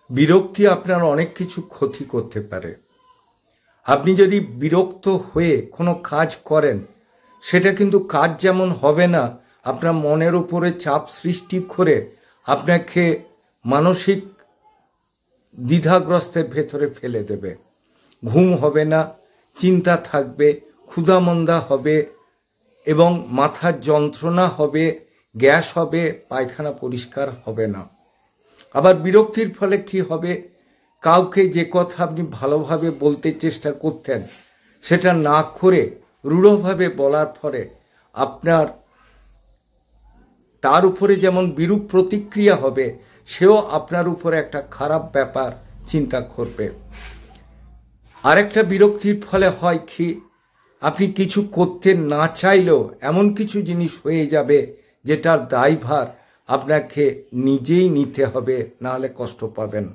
বিরক্তি আপনার অনেক কিছু ক্ষতি করতে পারে। আপনি যদি বিরক্ত হয়ে কোনো কাজ করেন, সেটা কিন্তু কাজ যেমন হবে না, আপনার মনের উপরে চাপ সৃষ্টি করে আপনাকে মানসিক দ্বিধাগ্রস্তের ভেতরে ফেলে দেবে। ঘুম হবে না, চিন্তা থাকবে, ক্ষুধামন্দা হবে এবং মাথার যন্ত্রণা হবে, গ্যাস হবে, পায়খানা পরিষ্কার হবে না। আবার বিরক্তির ফলে কি হবে, কাউকে যে কথা আপনি ভালোভাবে বলতে চেষ্টা করতেন সেটা না করে রূঢ়ভাবে বলার ফলে আপনার তার উপরে যেমন বিরূপ প্রতিক্রিয়া হবে, সেও আপনার উপরে একটা খারাপ ব্যাপার চিন্তা করবে। আরেকটা বিরক্তির ফলে হয় কি, আপনি কিছু করতে না চাইলেও এমন কিছু জিনিস হয়ে যাবে যেটার দায়ভার আপনাকে নিজেই নিতে হবে, নাহলে কষ্ট পাবেন।